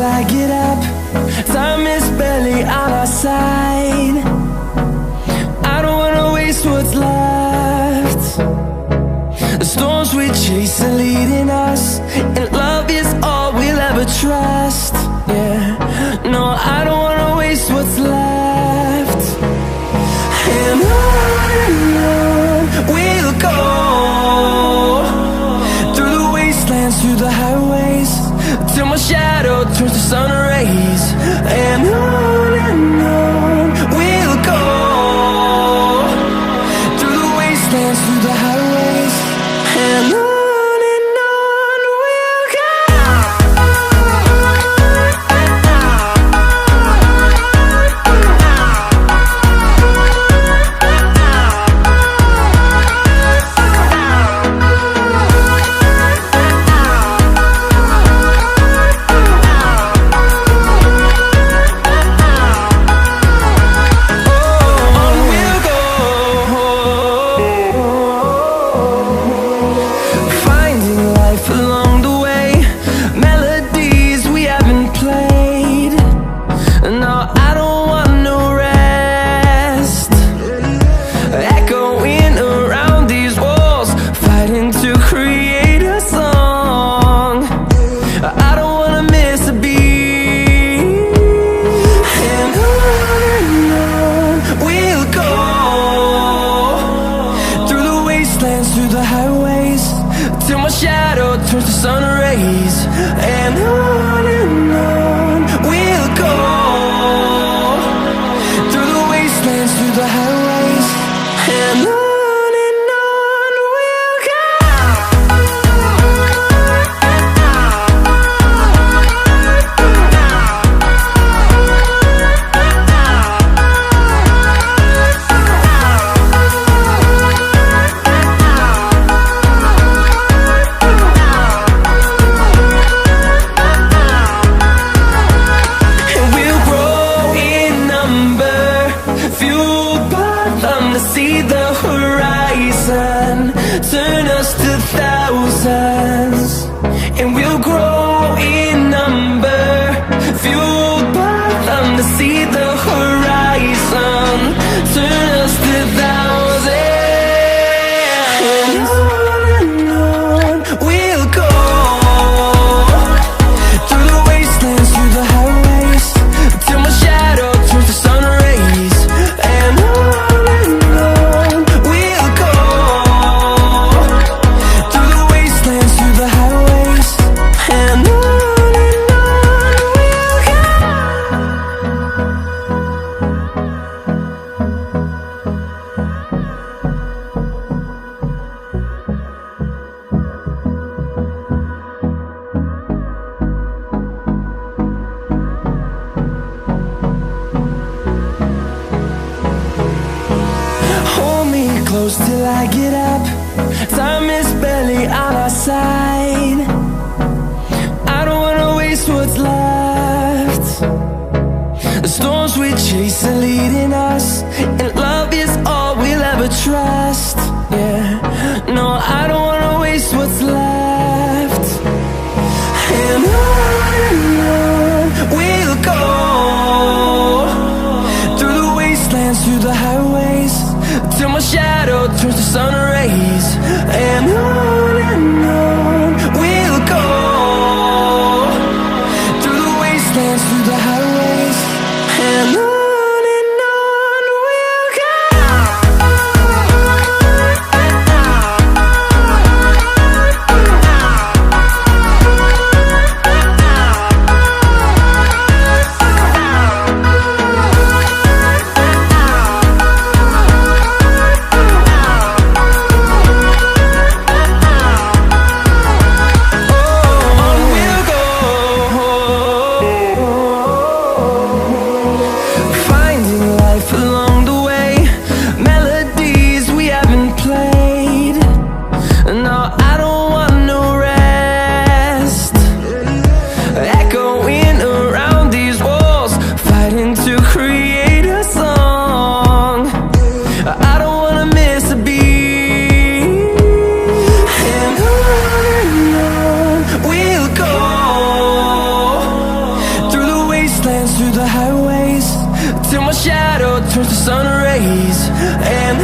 till I get up. Time is barely on our side. I don't wanna waste what's left. The storms we chase are leading us, and love is all we'll ever trust. Yeah, no, I don't wanna waste what's left. And on we'll go, through the wastelands, through the highways, till my shadow turns to sun rays. And on we'll go, through the wastelands, through the highways, and on. Till I get up, time is barely on our side. I don't wanna waste what's left. The storms we chase are leading us, and love is all we'll ever trust. Yeah, no, I don't wanna waste what's left. And on we'll go, through the wastelands, through the highways, till my shadow turns to sun rays. And on through the highways till my shadow turns to sun rays. And